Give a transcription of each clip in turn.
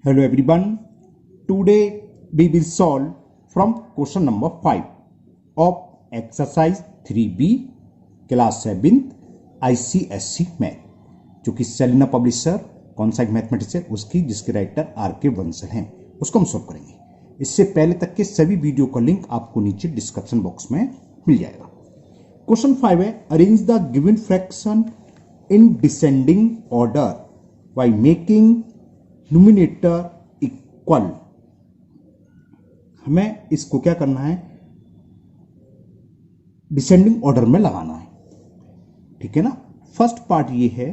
Hello everyone. Today we will solve from question number 5 of exercise 3B class 7th ICSE math, जो कि Selina publisher कौन सा एक mathematics है उसकी, जिसके राइटर RK बंसल हैं, उसको हम सॉल्व करेंगे। इससे पहले तक के सभी वीडियो का लिंक आपको नीचे डिस्क्रिप्शन बॉक्स में मिल जाएगा। क्वेश्चन 5 है, arrange the given fraction in descending order by making numerator equal. हमें इसको क्या करना है, डिसेंडिंग ऑर्डर में लगाना है, ठीक है ना। फर्स्ट पार्ट ये है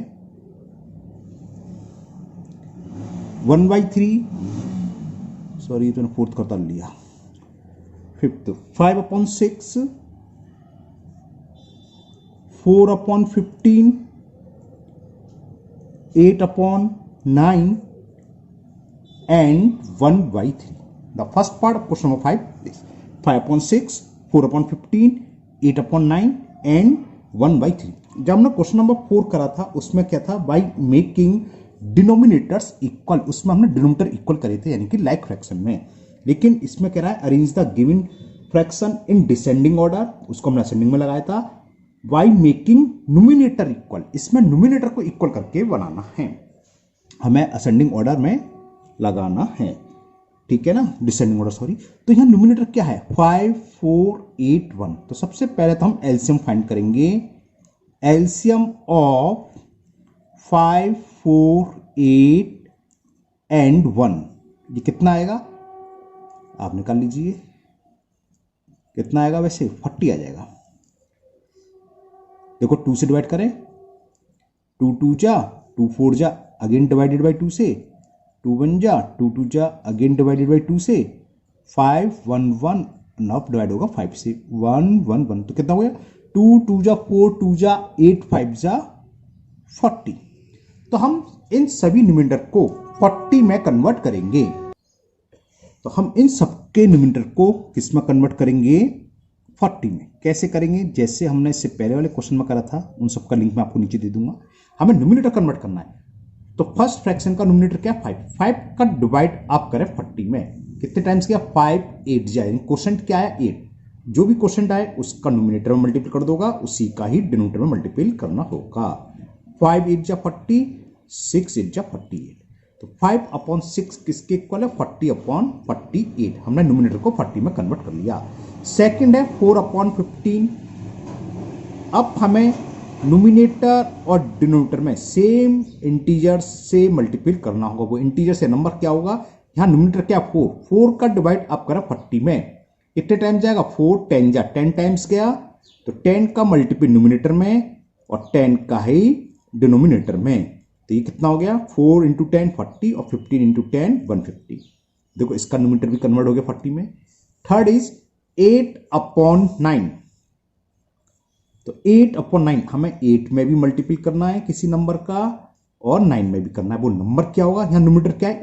1/3, सॉरी तो फोर्थ करता लिया, fifth 5/6, 4/15, 8/9 and 1/3. The first part of question number 5 is 5/6, 4/15, 8/9 and 1/3. जब हमने क्वेश्चन नंबर 4 करा था उसमें क्या था, बाई मेकिंग डिनोमिनेटर्स इक्वल, उसमें हमने डिनोमिनेटर इक्वल करे थे यानी कि लाइक फ्रैक्शन में। लेकिन इसमें कह रहा है arrange the given fraction in descending order, उसको हमने असेंडिंग में लगाया था। बाई मेकिंग न्यूमिनेटर इक्वल, इसमें न्यूमिनेटर को इक्वल करके बनाना है, हमें असेंडिंग ऑर्डर में लगाना है, ठीक है ना, डिसेंडिंग ऑर्डर सॉरी। तो यहां न्यूमिनेटर क्या है 5, 4, 8, 1। तो सबसे पहले तो हम एलसीएम फाइंड करेंगे। एलसीएम ऑफ 5, 4, 8 एंड 1, ये कितना आएगा आप निकाल लीजिए, कितना आएगा, वैसे 40 आ जाएगा। देखो 2 से डिवाइड करें, 2 2 जा, 2 4 जा, अगेन डिवाइडेड बाई 2 से, 2 1 जा, 2 2 जा, अगेन डिवाइडेड बाई 2 से, 5 1 1 नॉट डिवाइड होगा 5 से, 1 1 1, तो कितना हो गया 2 2 जा 4, 2 जा 8, 5 जा 40। तो हम इन सभी न्यूमिनेटर को 40 में कन्वर्ट करेंगे। तो हम इन सबके न्यूमिनेटर को किस में कन्वर्ट करेंगे, 40 में। कैसे करेंगे, जैसे हमने इससे पहले वाले क्वेश्चन में करा था, उन सबका लिंक मैं आपको नीचे दे दूंगा। हमें न्यूमिनेटर कन्वर्ट करना है, तो फर्स्ट फ्रैक्शन का न्यूमिनेटर क्या 5 का डिवाइड आप करें 40 में, कितने टाइम्स किया 5 8 जाए, क्वेश्चन क्या है 8, जो भी क्वेश्चन आए उसका न्यूमिनेटर में मल्टीपल कर दोगा, उसी का ही डिनोमिनेटर में मल्टीपल करना होगा। 5 8 जा 40, 6 8 जा 48। तो 5/6 किसके इक्वल है 40/48। हमने न्यूमिनेटर को 40 में कन्वर्ट कर लिया। सेकंड है 4/15। अब हमें न्यूमिनेटर और डिनोमिनेटर में सेम इंटीजर से मल्टीपल करना होगा। वो इंटीजर से नंबर क्या होगा, यहां न्यूमिनेटर क्या 4 का डिवाइड आप करें 40 में, कितने टाइम जाएगा 4 10 जा 10 टाइम्स गया, तो 10 का मल्टीपल न्यूमिनेटर में और 10 का ही डिनोमिनेटर में। तो ये कितना हो गया 4 × 10 40 और 15 × 10 150। देखो इसका न्यूमिनेटर भी कन्वर्ट हो गया 40 में। Third is 8/9। तो 8/9 हमें 8 में भी मल्टीपल करना है किसी नंबर का और 9 में भी करना है। वो नंबर क्या होगा, यहां न्यूमिनेटर क्या है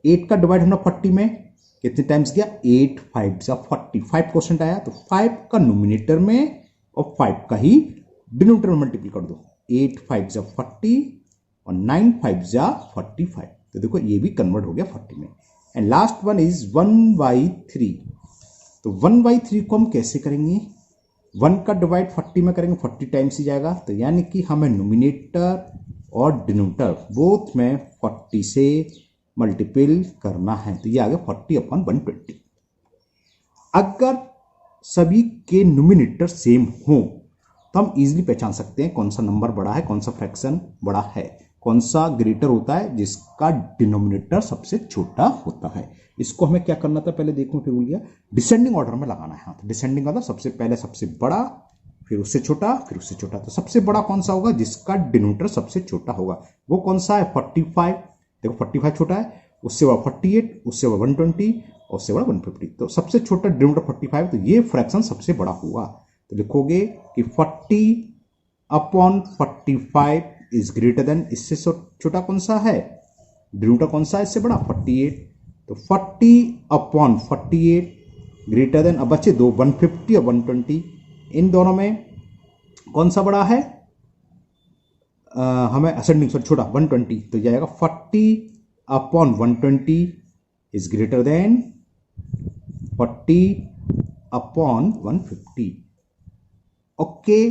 8 का डिवाइड होना 40 में, कितने टाइम्स गया 8 5 जा 40, 5 क्वेश्चन आया, तो 5 का न्यूमिनेटर में और 5 का ही डिनोमिनेटर में मल्टीपल कर दो, 8 5 जा 40 और 9 5 जा 45। तो देखो ये भी कन्वर्ट हो गया 40 में। And last one is 1/3। तो 1/3 को हम कैसे करेंगे, 1 का डिवाइड 40 में करेंगे, 40 टाइम्स ही जाएगा, तो यानी कि हमें न्यूमिनेटर और डिनोमिनेटर बोथ में 40 से मल्टीपल करना है। तो ये आ गया 40/120। अगर सभी के न्यूमिनेटर सेम हो तो हम इजीली पहचान सकते हैं कौन सा नंबर बड़ा है, कौन सा फ्रैक्शन बड़ा है, कौन सा ग्रेटर होता है, जिसका डिनोमिनेटर सबसे छोटा होता है। इसको हमें क्या करना था, पहले देखो फिर भूल गया, डिसेंडिंग ऑर्डर में लगाना है। तो डिसेंडिंग ऑर्डर सबसे पहले सबसे बड़ा, फिर उससे छोटा, फिर उससे छोटा। तो सबसे बड़ा कौन सा होगा, जिसका डिनोमिनेटर सबसे छोटा होगा, वो कौन सा है 45। देखो 45 छोटा है, उससे बड़ा 48, उससे बड़ा 120 और उससे बड़ा 150। तो सबसे छोटा डिनोमिनेटर 45, तो ये फ्रैक्शन सबसे बड़ा होगा। तो लिखोगे कि 40/45 इज ग्रेटर देन, इससे छोटा कौन सा है, डिनोमिनेटर कौन सा है इससे बड़ा 48। तो 40/48 ग्रेटर देन, अब बच्चे दो 150 और 120, इन दोनों में कौन सा बड़ा है, हमें असेंडिंग सॉरी छोटा 120, तो जाएगा 40 upon 120 is greater than 40 upon 150। Okay,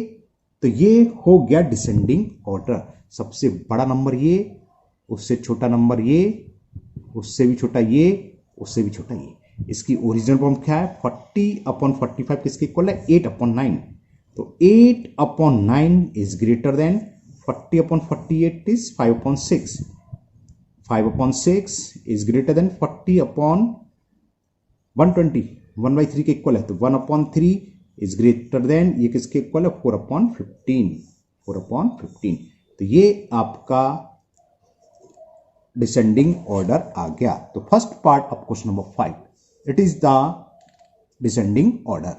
तो ये हो गया डिसेंडिंग ऑर्डर। सबसे बड़ा नंबर ये, उससे छोटा नंबर ये, उससे भी छोटा ये, उससे भी छोटा ये। इसकी ओरिजिनल फॉर्म क्या है? 40 अपॉन 45 किसके इक्वल है? 8 अपॉन 9। तो 8 upon 9 is greater than 40 upon 48 is 5 upon 6। 5 upon 6 is greater than 40 upon 120, 1/3 के इक्वल है। तो 1 अपॉन 3 इज ग्रेटर देन, ये किसके इक्वल है? 4 अपॉन 15। 4 अपॉन 15। तो ये आपका डिसेंडिंग ऑर्डर आ गया। तो first part of question number 5, it is the descending order.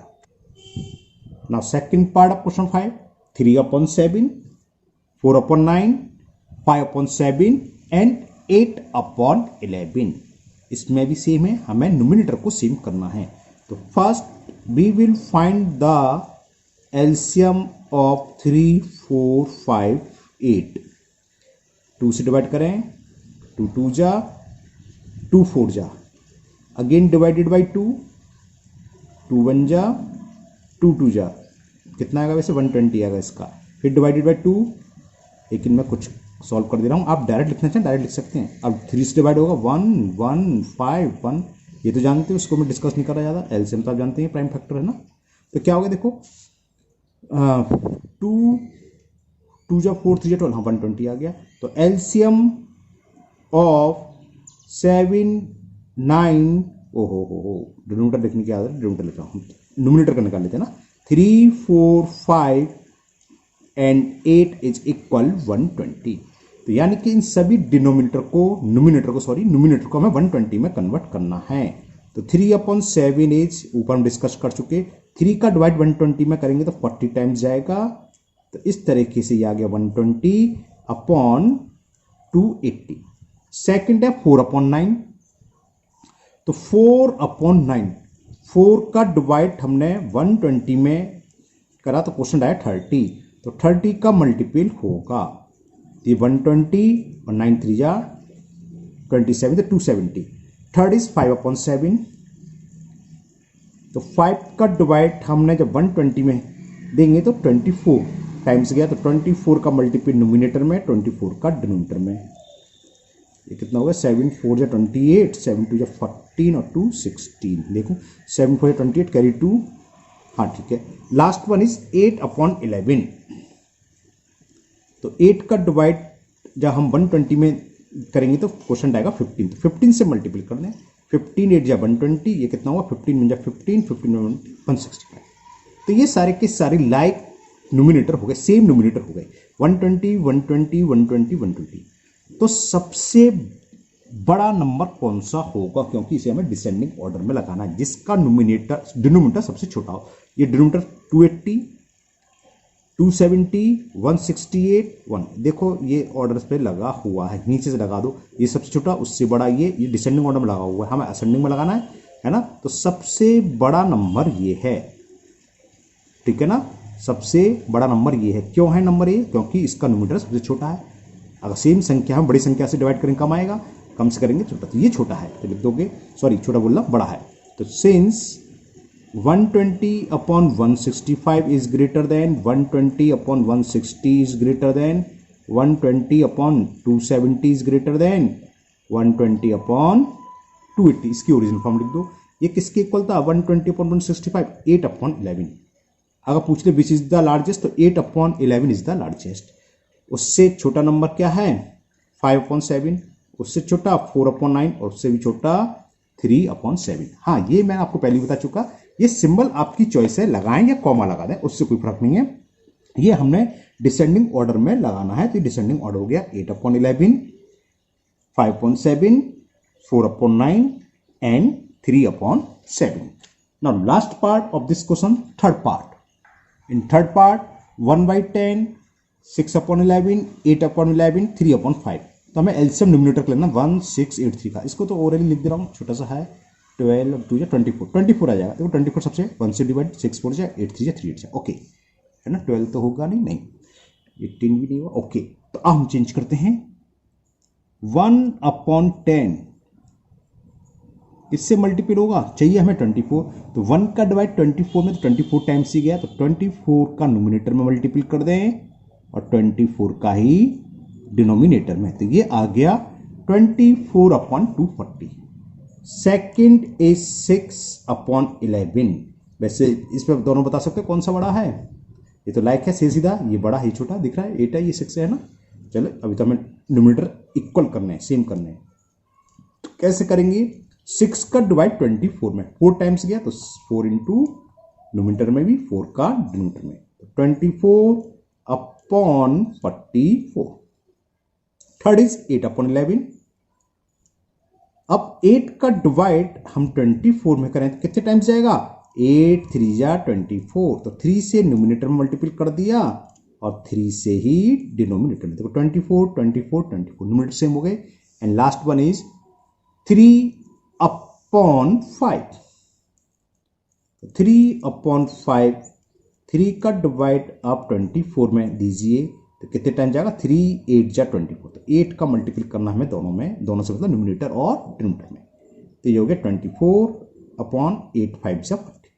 Now second part of question 5, 3 upon 7, 4 upon 9, 5 upon 7 and 8 upon 11। इसमें भी सेम है, हमें न्यूमरेटर को सेम करना है। तो first we will find the LCM of 3, 4, 5, 8। 2 से डिवाइड करें, 2 2 जा, 2 4 जा, अगेन डिवाइडेड बाई 2, 2 1 जा, 2 2 जा, कितना आएगा? वैसे 120 आएगा इसका। फिर डिवाइडेड बाई 2, लेकिन मैं कुछ सॉल्व कर दे रहा हूँ, आप डायरेक्ट लिखना चाहें डायरेक्ट लिख सकते हैं। अब 3 से डिवाइड होगा 1 1 5 1, ये तो जानते हो, उसको मैं डिस्कस नहीं कर रहा ज़्यादा। एलसीएम तो आप जानते हैं प्राइम फैक्टर है ना। तो क्या होगा देखो, 2 2 जा 4 3 जा 12, हाँ 120 आ गया। तो एलसीएम ऑफ 7 9, ओहो डिनोमिनेटर लिखने की आदत, डिनोमिनेटर लिख रहा हूँ, न्यूमरेटर का निकाल लेते हैं ना। 3 4 5 एंड 8 इज इक्वल 120। तो यानी कि इन सभी डिनोमिनेटर को न्यूमरेटर को हमें 120 में कन्वर्ट करना है। तो 3 अपॉन 7 इज, ऊपर हम डिस्कस कर चुके, 3 का डिवाइड 120 में करेंगे तो 40 टाइम्स जाएगा। तो इस तरीके से ये आ गया 120 अपॉन 280। सेकेंड है 4 अपॉन 9। तो 4 अपॉन 9, 4 का डिवाइड हमने 120 में करा तो क्वेश्चन आया 30। तो 30 का मल्टीपल होगा ये 120 और 9 3 जा 27, तो 270। Third is 5 upon 7। तो 5 का डिवाइड हमने जब 120 में देंगे तो 24 टाइम्स गया, तो 24 का मल्टीपल न्यूमिनेटर में, 24 का डिनोमिनेटर में। ये कितना होगा? 7 4 जा 28, 7 2 जा 14 और 2 16। देखो 7 4 जा 28 कैरी 2, हाँ ठीक है। Last one is 8 upon 11। तो 8 का डिवाइड जब हम 120 में करेंगे तो क्वेश्चन आएगा 15। तो 15 से मल्टीपल कर दें, 15 8 जा 120, ये कितना हुआ? 15 में जा 15, 15 में 165। तो ये सारे के सारे लाइक न्यूमिनेटर हो गए, सेम न्यूमिनेटर हो गए, 120 120 120 120। तो सबसे बड़ा नंबर कौन सा होगा? क्योंकि इसे हमें डिसेंडिंग ऑर्डर में लगाना है, जिसका डिनोमिनेटर सबसे छोटा हो। ये डिनोमिनेटर 280 270 168 1, देखो ये ऑर्डर पे लगा हुआ है, नीचे से लगा दो, ये सबसे छोटा, उससे बड़ा ये डिसेंडिंग ऑर्डर में लगा हुआ है, हमें असेंडिंग में लगाना है ना। तो सबसे बड़ा नंबर ये है, ठीक है ना। सबसे बड़ा नंबर ये है। क्यों है नंबर ये? क्योंकि इसका न्यूमरेटर सबसे छोटा है। अगर सेम संख्या हम बड़ी संख्या से डिवाइड करें कम आएगा, कम से करेंगे छोटा, तो ये छोटा है, तो लिख दोगे, सॉरी छोटा बोलना, बड़ा है। तो since 120 upon 165 is greater than 120 upon 160 is greater than 120 upon 270 is greater than 120 upon 280। इसकी ओरिजिनल फॉर्म लिख दो। ये किसके इक्वल था? 120 upon 165, 8 upon 11। अगर पूछ ले विच इज द लार्जेस्ट, तो 8 upon 11 इज द लार्जेस्ट। उससे छोटा नंबर क्या है? 5 upon 7। उससे छोटा 4 upon 9 और उससे भी छोटा 3 upon 7। हाँ, ये मैं आपको पहले बता चुका। ये सिंबल आपकी चॉइस है, लगाएं या कॉमा लगा दें, उससे कोई फर्क नहीं है। ये हमने डिसेंडिंग ऑर्डर में लगाना है, तो डिसेंडिंग ऑर्डर हो गया 8 upon 11, 5 upon 7, 4 upon 9 and 3 upon 7। Now last part of this question, third part. In third part 1/10, 6 upon 11, 8 upon 11, 3 upon 5। तो हमें एलसीएम न्यूमरेटर लेना 1683 का। इसको तो ओरली लिख दे रहा हूँ, छोटा सा है। 12 और 2 24 आ जाएगा। देखो 24 सबसे 1 से डिवाइड, 6 4 जाए, 8 3 जाए, 3 8 जाए, ओके है ना। 12 तो होगा नहीं, 18 भी नहीं होगा, ओके। तो अब हम चेंज करते हैं 1/10 इससे मल्टीपल होगा, चाहिए हमें 24, तो 1 का डिवाइड 24 में तो 24 टाइम्स ही गया, तो 24 का नोमिनेटर में मल्टीपल कर दें और 24 का ही डिनोमिनेटर में, तो ये आ गया 24/240। Second is 6/11। वैसे इस पर दोनों बता सकते हो कौन सा बड़ा है, ये तो लाइक है सीधा, ये बड़ा ही छोटा दिख रहा है, 8 है ये 6 है ना। चलो अभी तो हमें नोमिनेटर इक्वल करने हैं, सेम करने हैं, तो कैसे करेंगे, 6 का डिवाइड 24 में 4 टाइम्स गया तो 4 इंटू नोमिनेटर में भी 4 का डिनोमिनेटर में, तो 24/44। Third is 8/11। अब 8 का डिवाइड हम 24 में करें तो कितने टाइम्स जाएगा, 8 3 जा 24, तो 3 से नोमिनेटर में मल्टीपल कर दिया और 3 से ही डिनोमिनेटर में, देखो 24 24 24 नोमिनेटर सेम हो गए। And last one is 3/5। 3/5, 3 का डिवाइड आप 24 में दीजिए तो कितने टाइम जाएगा, 3 8 जा 24, तो 8 का मल्टीपल करना हमें दोनों में, दोनों से मतलब न्यूमिनेटर और डिनोमिनेटर में, तो ये हो गया 24/8 5 जा 40।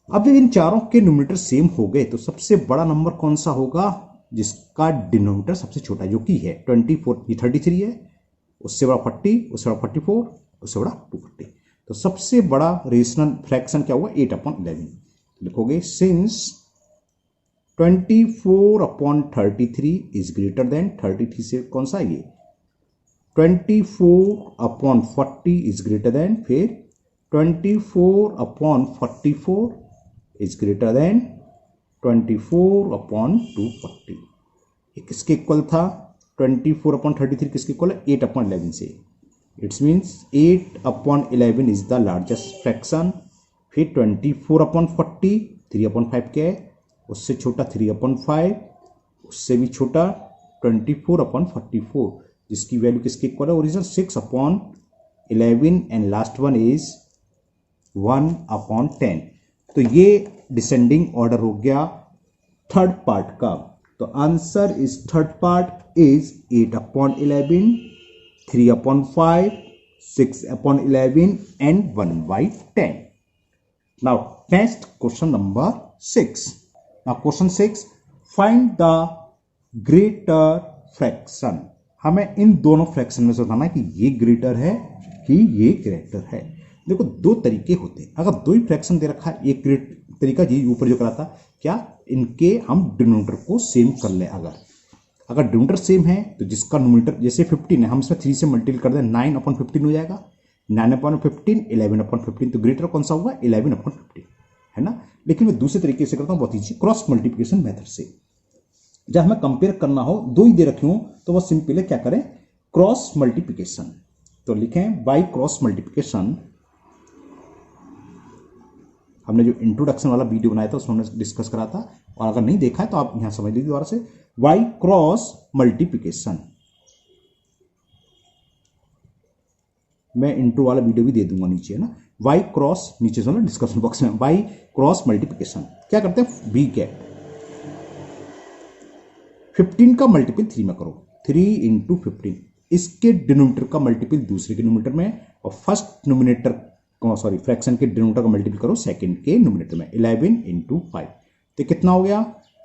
अब जब इन चारों के न्यूमिनेटर सेम हो गए तो सबसे बड़ा नंबर कौन सा होगा, जिसका डिनोमिनेटर सबसे छोटा है, जो कि है 24, ये 33 है, उससे बड़ा 40, उससे बड़ा 44, उससे बड़ा 240, तो सबसे बड़ा रेशनल फ्रैक्शन क्या होगा, 8/11। लिखोगे सिंस 24/33 इज ग्रेटर देन 33 से कौन सा ये 24/40 इज ग्रेटर देन, फिर 24/44 इज ग्रेटर देन 24/240। ये किसके इक्वल था, 24/33 किसके इक्वल है, 8/11 से। It's means 8/11 is the largest fraction. फिर 24/40 3/5 क्या है, उससे छोटा 3/5, उससे भी छोटा 24/44, जिसकी वैल्यू किसके इक्वल है, original 6/11, and last one is 1/10। तो ये डिसेंडिंग ऑर्डर हो गया थर्ड पार्ट का। तो answer is third part is 8/11, 3/5, 6/11 and 1/10। Now next question number 6. Now question 6, find the greater fraction. हमें इन दोनों फ्रैक्शन में से बताना है कि ये ग्रेटर है कि ये ग्रेटर है। देखो दो तरीके होते हैं, अगर दो ही फ्रैक्शन दे रखा है, एक तरीका जी ऊपर जो करा था, क्या इनके हम डिनोमिनेटर को सेम कर ले, अगर डिनोमिनेटर सेम है तो जिसका नोमिनेटर जैसे 15 है, हम इसमें 3 से मल्टीपल कर दें 9/15 हो जाएगा, 9/15 11/15, तो ग्रेटर कौन सा होगा, 11/15 है ना। लेकिन मैं दूसरे तरीके से करता हूं, बहुत ईजी, क्रॉस मल्टीप्लिकेशन मेथड से। जब हमें कंपेयर करना हो, दो ही दे रखे हो तो वो सिंपल है, क्या करें, क्रॉस मल्टीप्लिकेशन। तो लिखें बाय क्रॉस मल्टीप्लिकेशन। हमने जो इंट्रोडक्शन वाला वीडियो बनाया था उसमें हमने डिस्कस करा था, और अगर नहीं देखा है तो आप यहां समझ लीजिए दोबारा से, बाय क्रॉस मल्टीप्लिकेशन। मैं इंट्रो वाला वीडियो भी दे दूंगा नीचे, है ना, वाई क्रॉस, नीचे सुनो डिस्क्रिप्शन बॉक्स में, वाई क्रॉस मल्टीप्लिकेशन क्या करते हैं, बी कैट 15 का मल्टीपल 3 में करो, 3 × 15, इसके डिनोमिनेटर का मल्टीपल दूसरे के डिनोमिनेटर में, और फर्स्ट नोमिनेटर सॉरी फ्रैक्शन के डिनोमिनेटर का मल्टीपल करो सेकंड के नोमिनेटर में, 11 × 5, तो कितना हो गया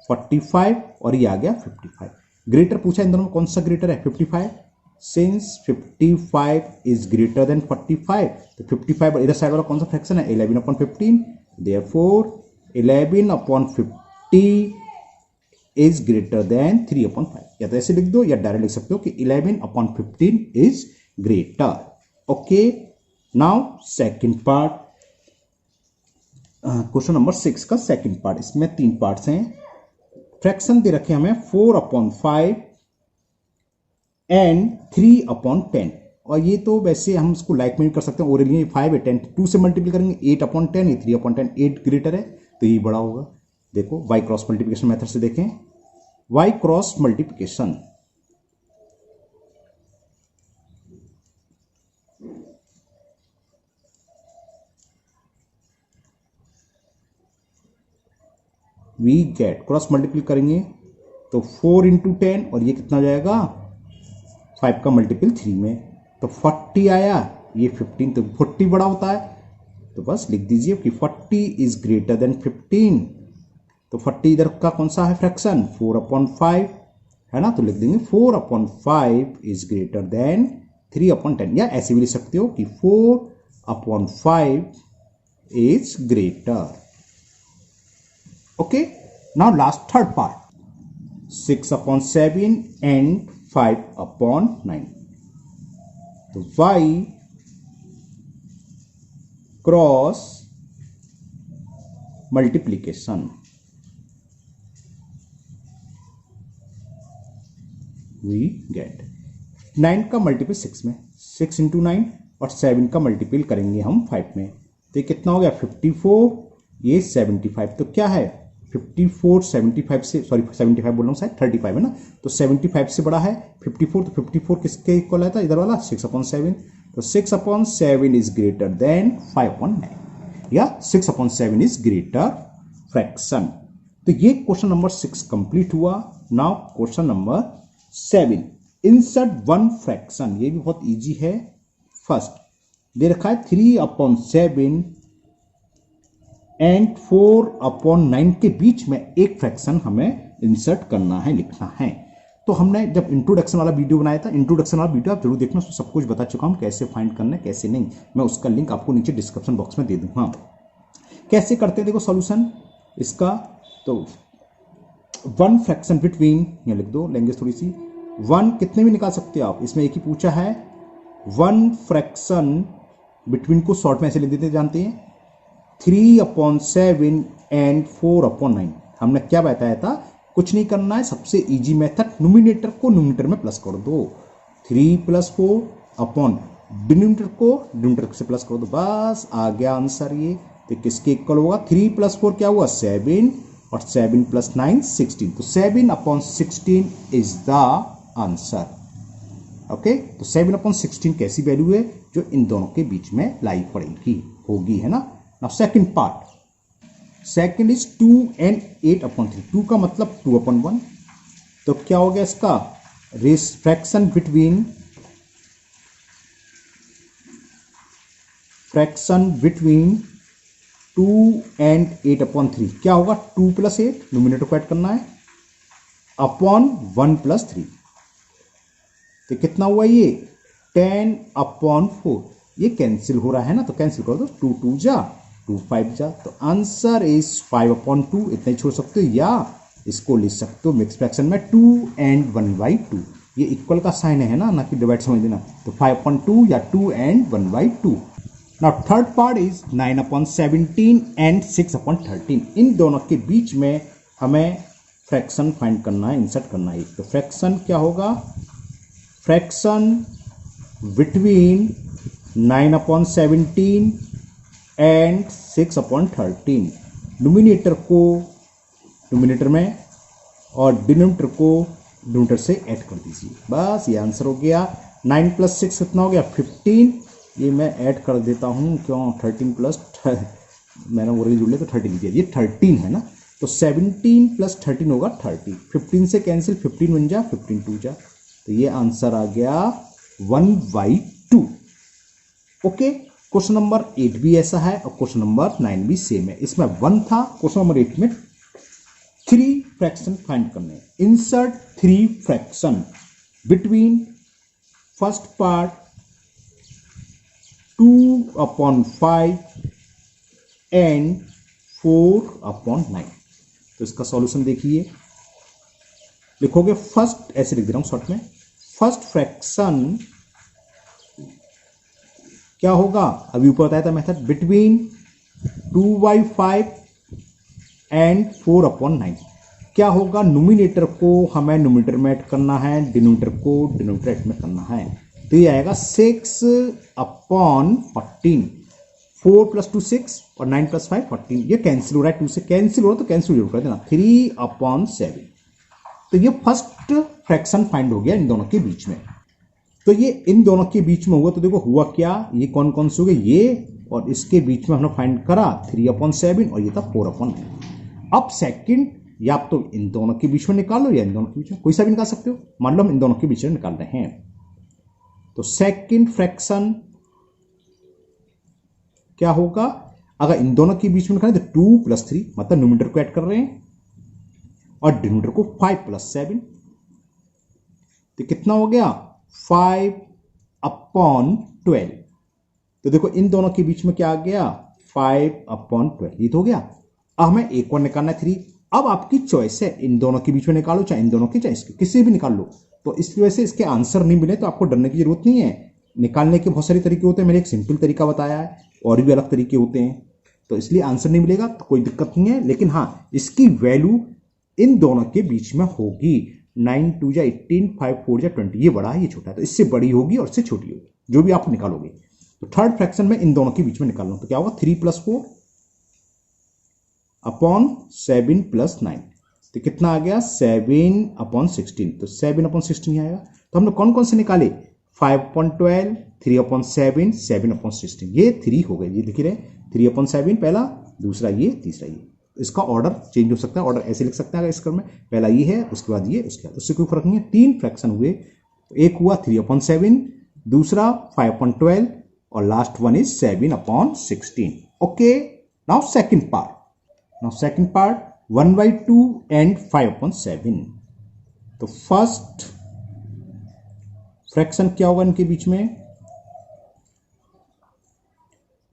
45, और ये आ गया 55। ग्रेटर पूछा इन दोनों में कौन सा ग्रेटर है, 55। सिंस 55 इज ग्रेटर देन 45, तो 55 इधर साइड वाला कौन सा फ्रैक्शन है, 11/15, देयरफॉर 11/50 इज ग्रेटर देन 3/5। या तो ऐसे लिख दो या डायरेक्ट लिख सकते हो कि 11/15 is greater. Okay, now second part, question number 6 का सेकंड पार्ट, इसमें 3 पार्ट्स हैं। फ्रैक्शन दे रखे हमें 4/5 एंड 3/10, और ये तो वैसे हम इसको लाइक में भी कर सकते हैं, और ये 5 है 10, 2 से मल्टीपल करेंगे 8/10, ये 3/10, 8 ग्रेटर है तो ये बड़ा होगा। देखो वाई क्रॉस मल्टीप्लिकेशन मेथड से देखें, y cross multiplication, we get cross multiply करेंगे तो 4 × 10, और ये कितना जाएगा 5 का मल्टीपल 3 में, तो 40 आया, ये 15, तो 40 बड़ा होता है, तो बस लिख दीजिए कि 40 इज ग्रेटर देन 15। तो 40 इधर का कौन सा है फ्रैक्शन, 4/5 है ना, तो लिख देंगे 4/5 इज ग्रेटर देन 3/10, या ऐसे भी लिख सकते हो कि 4/5 is greater. Okay, now last third part, 6/7 and 5/9। तो y cross multiplication, we get 9 का मल्टीपल 6 में, 6 इंटू 9, और 7 का मल्टीपल करेंगे हम 5 में, तो ये कितना हो गया 54, ये 75। तो क्या है 54 75 से, सॉरी 75 बोल रहा हूँ शायद 35 है ना, तो 75 से बड़ा है 54, तो 54 किसके इक्वल आता है, इधर वाला 6/7, तो 6/7 इज ग्रेटर देन 5/9, या 6/7 इज ग्रेटर फ्रैक्शन। तो ये क्वेश्चन नंबर 6 कंप्लीट हुआ। Now question number 7, insert one fraction, ये भी बहुत इजी है। फर्स्ट दे रखा है 3/7 एंड 4/9 के बीच में एक फ्रैक्शन हमें इंसर्ट करना है, लिखना है। तो हमने जब इंट्रोडक्शन वाला वीडियो बनाया था, इंट्रोडक्शन वाला वीडियो आप जरूर देखना, उसमें सब कुछ बता चुका हूं कैसे फाइंड करना है कैसे नहीं, मैं उसका लिंक आपको नीचे डिस्क्रिप्शन बॉक्स में दे दूंगा। कैसे करते हैं देखो सॉल्यूशन इसका, तो वन फ्रैक्शन बिटवीन, यहाँ लिख दो लैंग्वेज थोड़ी सी, वन कितने भी निकाल सकते हो आप, इसमें एक ही पूछा है, वन फ्रैक्शन बिटवीन को शॉर्ट में ऐसे लिख देते जानते हैं, 3/7 एंड 4/9। हमने क्या बताया था, कुछ नहीं करना है, सबसे इजी मेथड, न्यूमिनेटर को न्यूमिनेटर में प्लस कर दो, 3 + 4 अपॉन डिनोमिनेटर को डिनोमिनेटर से प्लस कर दो, बस आ गया आंसर। ये तो किसके इक्वल होगा, 3 + 4 क्या हुआ 7, और 7 + 9 16, तो 7/16 इज द आंसर। ओके, तो 7/16 कैसी वैल्यू है, जो इन दोनों के बीच में लाई पड़ेगी होगी, है ना। Now second part, second is 2 and 8/3, 2 का मतलब 2/1, तो क्या हो गया इसका, फ्रैक्शन बिटवीन 2 and 8/3 क्या होगा, 2 + 8 न्यूमिनेटर को ऐड करना है, अपॉन 1 + 3, तो कितना हुआ ये 10/4, ये कैंसिल हो रहा है ना, तो कैंसिल कर दो, 2 2 जा 2 5 जा, तो आंसर इज 5/2, इतना ही छोड़ सकते हो, या इसको लिख सकते हो मिक्स फ्रैक्शन में 2 and 1/2, ये इक्वल का साइन है ना कि डिवाइड समझ लेना, तो 5/2 या 2 and 1/2। Now third part is 9/17 and 6/13, इन दोनों के बीच में हमें फ्रैक्शन फाइंड करना है, इंसर्ट करना है। तो फ्रैक्शन क्या होगा, फ्रैक्शन बिटवीन 9/17 एंड 6/13, न्यूमिनेटर को न्यूमिनेटर में और डिनोमिनेटर को डिनोमिनेटर से ऐड कर दीजिए, बस ये आंसर हो गया। 9 + 6 कितना हो गया 15, ये मैं ऐड कर देता हूँ, क्यों 13 प्लस मैंने वो जुड़ लिया तो 30 लिख दिया, ये 13 है ना, तो 17 + 13 होगा 30, 15 से कैंसिल, 15 1 जा 15 2 जा, तो ये आंसर आ गया 1/2। ओके, क्वेश्चन नंबर 8 भी ऐसा है और क्वेश्चन नंबर 9 भी सेम है, इसमें 1 था, क्वेश्चन नंबर 8 में 3 फ्रैक्शन फाइंड करने हैं। Insert 3 fraction between first part 2/5 and 4/9। तो इसका सॉल्यूशन देखिए, लिखोगे फर्स्ट, ऐसे लिख दे रहा हूं शॉर्ट में, फर्स्ट फ्रैक्शन क्या होगा, अभी ऊपर बताया था मेथड, बिटवीन 2/5 एंड 4/9, क्या होगा, न्यूमिनेटर को हमें न्यूमिनेटर में ऐड करना है, डिनोमिनेटर को डिनोमिनेटर में करना है, तो ये आएगा 6/14, 4 + 2 6 और 9 + 5 14, ये कैंसिल हो रहा है, 2 से कैंसिल हो रहा है तो कैंसिल जरूर कर देना, 3/7। तो ये फर्स्ट फ्रैक्शन फाइंड हो गया इन दोनों के बीच में। तो ये इन दोनों के बीच में हुआ, तो देखो हुआ क्या, ये कौन कौन से हो गए, ये और इसके बीच में हमने फाइंड करा 3/7 और ये था 4/9। अब सेकंड, या आप तो इन दोनों के बीच में निकाल लो या इन दोनों के बीच में, कोई सा भी निकाल सकते हो, मान लो हम इन दोनों के बीच में निकाल रहे हैं, तो सेकंड फ्रैक्शन क्या होगा, अगर इन दोनों के बीच में निकालें तो 2 + 3, मतलब न्यूमरेटर को ऐड कर रहे हैं और डिनोमिनेटर को 5 + 7, तो कितना हो गया 5/12। तो देखो इन दोनों के बीच में क्या आ गया 5/12, ये तो हो गया। अब हमें एक और निकालना है 3। अब आपकी चॉइस है, इन दोनों के बीच में निकालो, चाहे इन दोनों के, चाहे इसके, किसी भी निकाल लो। तो इसकी वजह से इसके आंसर नहीं मिले तो आपको डरने की जरूरत नहीं है। निकालने के बहुत सारे तरीके होते हैं, मैंने एक सिंपल तरीका बताया है, और भी अलग तरीके होते हैं, तो इसलिए आंसर नहीं मिलेगा तो कोई दिक्कत नहीं है। लेकिन हाँ, इसकी वैल्यू इन दोनों के बीच में होगी। 9 × 2 = 18, 5 × 4 = 20। ये बड़ा है, ये छोटा है, तो इससे बड़ी होगी और इससे छोटी होगी, जो भी आप निकालोगे। तो थर्ड फ्रैक्शन में इन दोनों के बीच में निकालना, तो क्या होगा 3 + 4/7 + 9, तो कितना आ गया 7/16। तो 7/16 आएगा। तो हमने कौन कौन से निकाले 5/12, 3/7, 7/16, ये 3 हो गए। ये लिख रहे 3/7 पहला, दूसरा ये, तीसरा ये। इसका ऑर्डर चेंज हो सकता है, ऑर्डर ऐसे लिख सकते हैं इस क्रम में, पहला ये है, उसके बाद ये, उसके बाद, उससे कोई फर्क नहीं है। 3 फ्रैक्शन हुए, एक हुआ 3/7, दूसरा 5/12 और last one is 7/16। Okay, now second part. Now second part 1/2 and 5/7। तो फर्स्ट फ्रैक्शन क्या होगा इनके बीच में,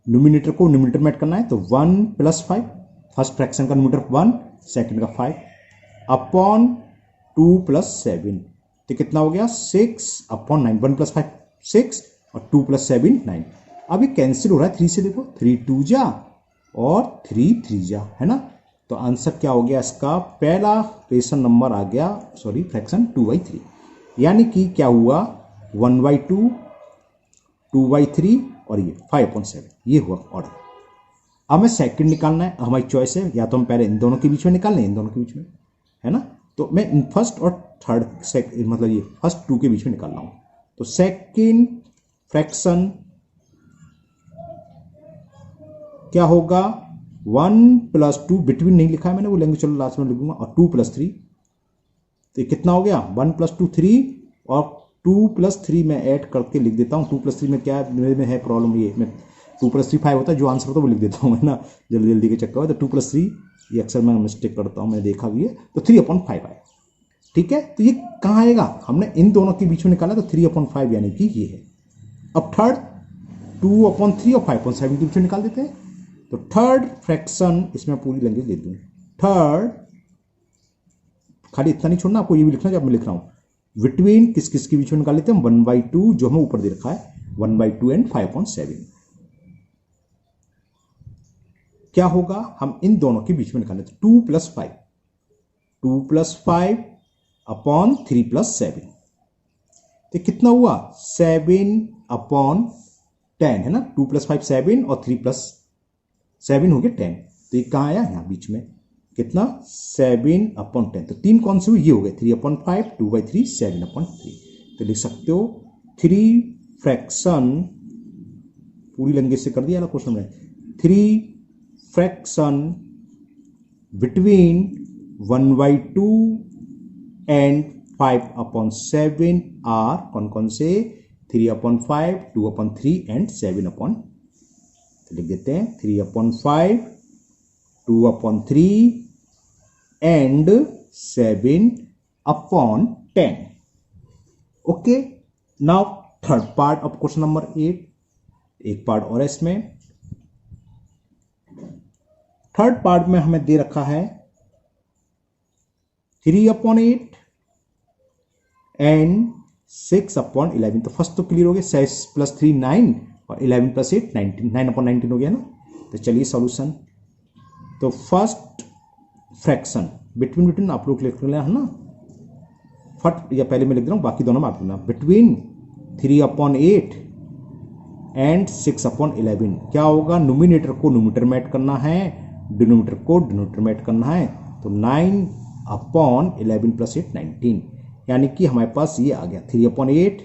न्यूमिनेटर को न्यूमिनेटर में ऐड करना है, तो 1 + 5। फर्स्ट फ्रैक्शन का न्यूमिनेटर 1, सेकंड का 5 अपॉन 2 + 7, तो कितना हो गया 6/9। 1 + 5 6 और 2 + 7 9। अभी कैंसिल हो रहा है 3 से, देखो 3 2 जा और 3 3 जा, है ना। तो आंसर क्या हो गया इसका, पहला क्वेश्चन नंबर आ गया, सॉरी फ्रैक्शन 2/3। यानी कि क्या हुआ 1/2, 2/3 और ये 5/7, ये हुआ ऑर्डर। अब हमें सेकंड निकालना है, हमारी चॉइस है, या तो हम पहले इन दोनों के बीच में निकाल लें, इन दोनों के बीच में, है ना। तो मैं इन फर्स्ट और थर्ड मतलब ये फर्स्ट 2 के बीच में निकाल रहा हूं। तो सेकंड फ्रैक्शन क्या होगा 1 + 2, बिटवीन नहीं लिखा है मैंने, वो लैंग्वेज चलो लास्ट में लिखूंगा, और 2 + 3, तो कितना हो गया 1 + 2 3 और 2 + 3 मैं ऐड करके लिख देता हूं। 2 + 3 में क्या मेरे में है प्रॉब्लम, ये मैं 2 + 3 5 होता है, जो आंसर होता है वो लिख देता हूँ, है ना, जल्दी जल्दी के चक्कर में। तो 2 + 3, ये अक्सर मैं मिस्टेक करता हूँ, मैंने देखा भी है। तो 3/5 आया, ठीक है। तो ये कहाँ आएगा, हमने इन दोनों के बीच में निकाला, तो 3/5 यानी कि ये है। अब थर्ड 2/3 और 5/7 के बीच में निकाल देते हैं। तो थर्ड फ्रैक्शन, इसमें पूरी लैंग्वेज लिख दूँ, थर्ड, खाली इतना नहीं छोड़ना, आपको ये भी लिखना जब मैं लिख रहा हूँ, बिटवीन किस किस के बीच में निकाल लेते हैं 1/2, जो हमें ऊपर दे रखा है 1/2 एंड 5/7। क्या होगा, हम इन दोनों के बीच में निकालें, 2 + 5, 2 + 5/3 + 7, तो कितना हुआ 7/10, है ना। 2 + 5 7 और 3 + 7 हो गया 10। तो ये कहाँ आया, यहाँ बीच में, कितना 7/10। तो 3 कौन से हुए, ये हो गए 3/5, 2/3, 7/3। तो लिख सकते हो 3 फ्रैक्शन, पूरी लैंग्वेज से कर दिया क्वेश्चन में, 3 फ्रैक्शन बिटवीन 1/2 एंड 5/7 आर कौन कौन से, 3/5, 2/3 एंड 7/, तो लिख देते हैं 3/5, 2/3 and 7/10। Okay, now third part of question number 8, एक पार्ट और है इसमें। थर्ड पार्ट में हमें दे रखा है 3/8 एंड 6/11। तो फर्स्ट तो क्लियर हो गया, 6 + 3 9 और 11 + 8 19, 9/19 हो गया ना। तो चलिए सॉल्यूशन। तो फर्स्ट फ्रैक्शन बिटवीन आप लोग लिख लेना, है ना, फट या पहले मैं लिख रहा हूं, बाकी दोनों में आप लिखना, बिटवीन 3/8 एंड 6/11। क्या होगा, न्यूमिनेटर को न्यूमिनेटर में ऐड करना है, डिनोमिनेटर को डिनोमिनेटर में ऐड करना है। तो 9/11 + 8 19, यानी कि हमारे पास ये आ गया 3/8,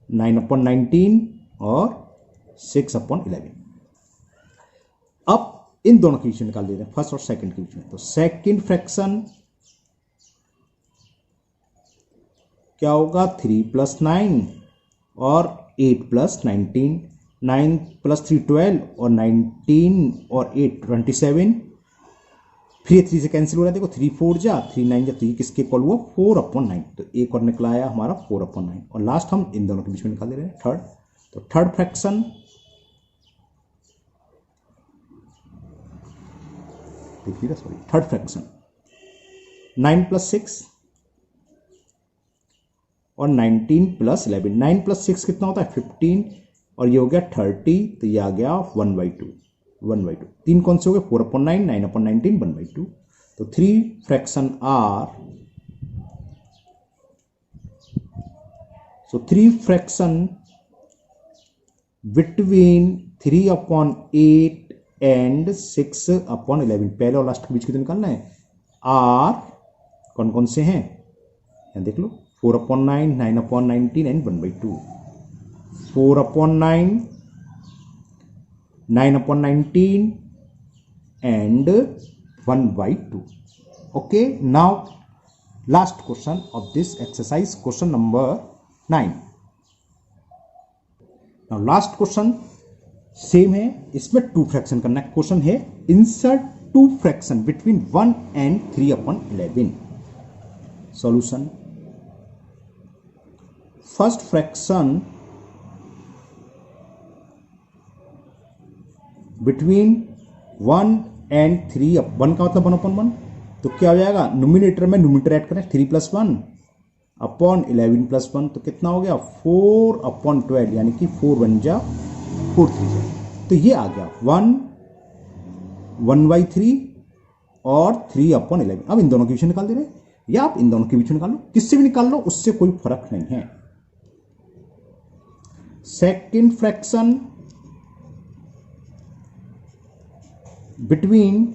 9/19 और 6/11। अब इन दोनों के बीच में निकाल देते हैं, फर्स्ट और सेकंड के बीच में। तो सेकंड फ्रैक्शन क्या होगा 3 + 9 और 8 प्लस 19, 9 प्लस 3 12 और 19 और 8 27, फिर 3 से कैंसिल हो रहा है, देखो 3 4 जा 3 9 जा, तो ये किसके इक्वल हुआ 4/9, तो एक और निकला आया हमारा 4/9। और लास्ट हम इन दोनों के बीच में निकाल दे रहे हैं थर्ड, तो थर्ड फ्रैक्शन देखिएगा, सॉरी थर्ड फ्रैक्शन 9 प्लस 6 और 19 प्लस 11, 9 प्लस 6 कितना होता है 15 और ये हो गया 30, तो ये आ गया 1/2, 1/2। तीन कौन से हो गए 4/9, 9/19, 1/2। तो three fraction are, so 3 fraction between 3/8 and 6/11, पहले और लास्ट के बीच कितने निकालना है आर, कौन कौन से हैं यहाँ देख लो, 4/9, 9/19 and 1/2। 4/9, 9/19 and 1/2. Okay, now last question of this exercise, question number 9. Now last question same है, इसमें 2 फ्रैक्शन करना है। क्वेश्चन है insert 2 fraction between 1 and 3/11। Solution, first fraction between 1 and 3, 1 का मतलब 1/1, तो क्या हो जाएगा नोमिनेटर में नोमिनेटर ऐड करें 3 + 1 अपॉन 11 + 1, तो कितना हो गया 4/12, यानी कि 4 1 जा 4 3 जा, तो ये आ गया 1/3 और 3/11। अब इन दोनों के बीच में निकाल दे रहे हैं, या आप इन दोनों के बीच में निकाल लो, किससे भी निकाल लो, उससे कोई फर्क नहीं है। सेकेंड फ्रैक्शन बिटवीन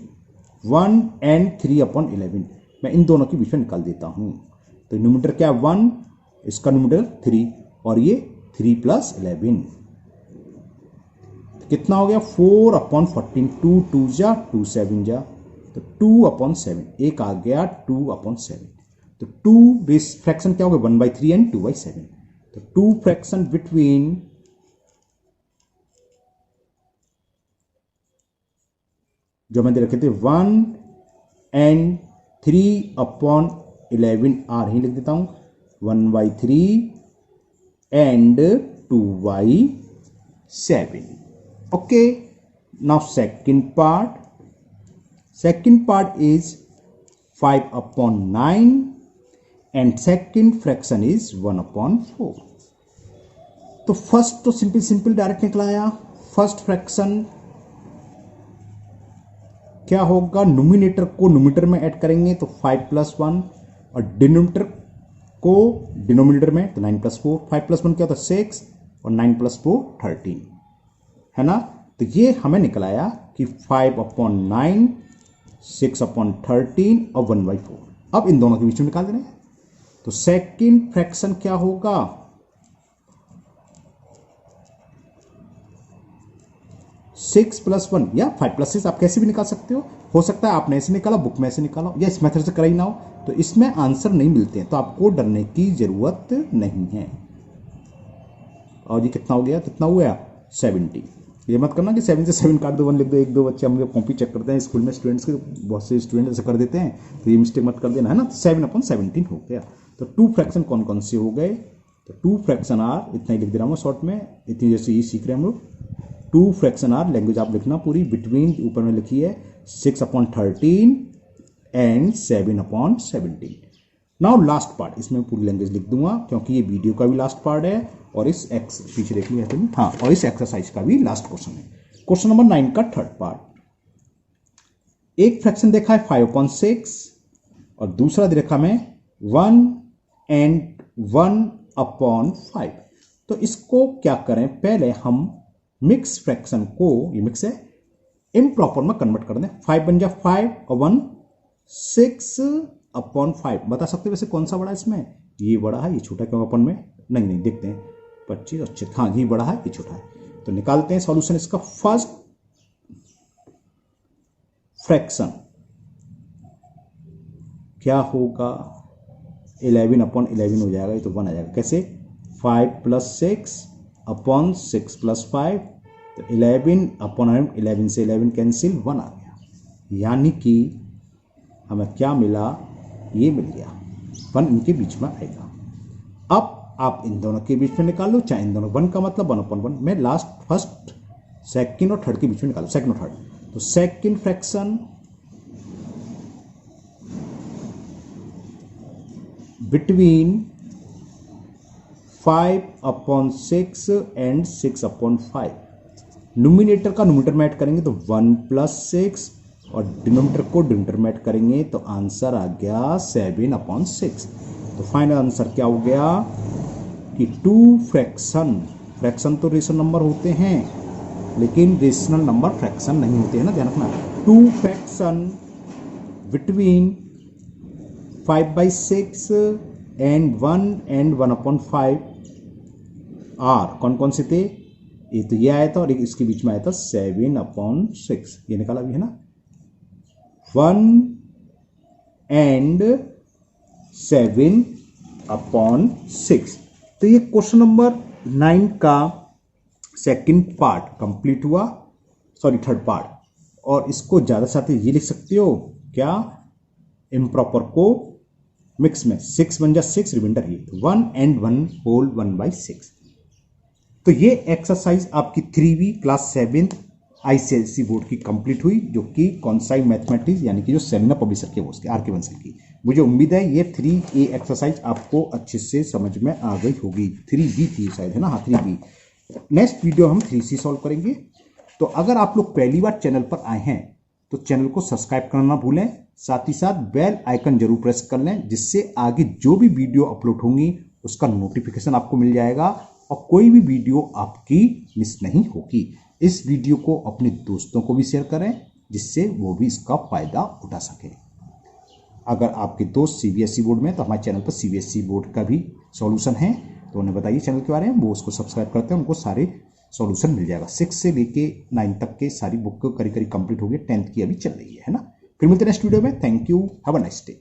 1 and 3/11, मैं इन दोनों के बीच में निकाल देता हूं, तो न्यूमरेटर क्या 1, इसका न्यूमरेटर 3 और ये 3 + 11, तो कितना हो गया 4/14, 2 2 जा 2 7 जा, तो 2/7, एक आ गया 2/7, तो 2 बेस फ्रैक्शन क्या हो गया 1/3 एंड 2/7, तो 2 फ्रैक्शन बिटवीन जो मैंने रखे थे 1 and 3/11 आर ही लिख देता हूं, 1/3 and 2/7। Okay, now second part is 5/9 and second fraction is 1/4। तो फर्स्ट तो सिंपल डायरेक्ट निकला आया, फर्स्ट फ्रैक्शन क्या होगा, नोमिनेटर को नोमिनेटर में ऐड करेंगे तो 5 + 1 और डिनोमिनेटर को डिनोमिनेटर में तो 9 + 4, 5 + 1 क्या होता है 6 और 9 + 4 13, है ना। तो ये हमें निकलाया कि 5/9, 6/13 और 1/4। अब इन दोनों के बीच में निकाल देना है, तो सेकेंड फ्रैक्शन क्या होगा 6 + 1 या 5 + 6, आप कैसे भी निकाल सकते हो सकता है आपने ऐसे निकाला, बुक में ऐसे निकाला या इस मेथड से कराई ना हो, तो इसमें आंसर नहीं मिलते हैं, तो आपको डरने की जरूरत नहीं है। और ये कितना हो गया, कितना हुआ 70। ये मत करना कि 7 से 7 काट दो 1 लिख दो, एक दो बच्चे हम लोग कॉपी चेक करते हैं स्कूल में स्टूडेंट्स के, बहुत से स्टूडेंट ऐसे कर देते हैं, तो ये मिस्टेक मत कर देना, है ना। 7/17 हो गया। तो 2 फ्रैक्शन कौन कौन से हो गए, तो 2 फ्रैक्शन आर, इतना ही लिख दे रहा हूँ शॉर्ट में, इतनी जैसे ये सीख रहे हैं हम लोग। 2 फ्रैक्शन आर, लैंग्वेज आप लिखना पूरी, बिटवीन ऊपर में लिखी है 6/13 एंड 7/17। नाउ लास्ट पार्ट, इसमें पूरी लैंग्वेज लिख दूंगा क्योंकि ये वीडियो का भी लास्ट पार्ट है और इस पीछे देख लिया तुमने, हाँ, और इस एक्सरसाइज का भी लास्ट क्वेश्चन है। क्वेश्चन नंबर 9 का थर्ड पार्ट, एक फ्रैक्शन देखा है 5/6 और दूसरा देखा मैं 1 and 1/5। तो इसको क्या करें, पहले हम मिक्स फ्रैक्शन को, ये मिक्स है, इम्प्रॉपर में कन्वर्ट कर दें। 5 बन जा 5 और 1 6/5। बता सकते हो वैसे कौन सा बड़ा है इसमें, ये बड़ा है ये छोटा, क्यों अपन में नहीं देखते हैं 25 और 6, हाँ ये बड़ा है ये छोटा है। तो निकालते हैं सॉल्यूशन इसका। फर्स्ट फ्रैक्शन क्या होगा 11/11 हो जाएगा, ये तो 1 आ जाएगा। कैसे 5 + 6 अपॉन 6 + 5, तो 11 अपॉन 11 से 11 कैंसिल, 1 आ गया। यानी कि हमें क्या मिला, ये मिल गया, 1 इनके बीच में आएगा। अब आप इन दोनों के बीच में निकालो, चाहे इन दोनों, 1 का मतलब 1/1। मैं लास्ट फर्स्ट सेकंड और थर्ड के बीच में निकालो, सेकंड और थर्ड। तो second fraction between 5/6 and 6/5। Numerator का न्यूमिनेटर में ऐड करेंगे तो 1 + 6 और डिनोमिनेटर को डिनोमिनेटर में ऐड करेंगे तो आंसर आ गया 7/6। तो फाइनल आंसर क्या हो गया कि 2 फ्रैक्शन तो रेशनल नंबर होते हैं, लेकिन रेशनल नंबर फ्रैक्शन नहीं होते हैं ना, ध्यान रखना। 2 फ्रैक्शन बिटवीन 5/6 एंड 1/5 आर, कौन कौन से थे, ये तो ये आया था और इसके बीच में आया था 7/6, ये निकाला भी है ना, 1 and 7/6। तो ये क्वेश्चन नंबर 9 का सेकंड पार्ट कंप्लीट हुआ, सॉरी थर्ड पार्ट। और इसको ज़्यादा से ज़्यादा ये लिख सकते हो क्या, इम्प्रॉपर को मिक्स में 6 × 6 रिमाइंडर ही 1 and 1 whole 1/6। तो ये एक्सरसाइज आपकी 3V क्लास 7 ICSE बोर्ड की कंप्लीट हुई, जो कि कॉन्साई मैथमेटिक्स यानी कि जो सेमिना पब्लिशर के उसके RK बंसल की। मुझे उम्मीद है ये 3A एक्सरसाइज आपको अच्छे से समझ में आ गई होगी। 3B थी शायद, है ना, हाँ 3B। नेक्स्ट वीडियो हम 3C सॉल्व करेंगे। तो अगर आप लोग पहली बार चैनल पर आए हैं तो चैनल को सब्सक्राइब करना ना भूलें, साथ ही साथ बेल आइकन जरूर प्रेस कर लें, जिससे आगे जो भी वीडियो अपलोड होंगी उसका नोटिफिकेशन आपको मिल जाएगा और कोई भी वीडियो आपकी मिस नहीं होगी। इस वीडियो को अपने दोस्तों को भी शेयर करें, जिससे वो भी इसका फायदा उठा सके। अगर आपके दोस्त CBSE बोर्ड में, तो हमारे चैनल पर CBSE बोर्ड का भी सॉल्यूशन है, तो उन्हें बताइए चैनल के बारे में, वो उसको सब्सक्राइब करते हैं, उनको सारे सॉल्यूशन मिल जाएगा। 6 से लेके 9 तक के सारी बुक करीब कंप्लीट हो गई, 10th की अभी चल रही है ना। फिर मिलते हैं नेक्स्ट वीडियो में। Thank you, have a nice day.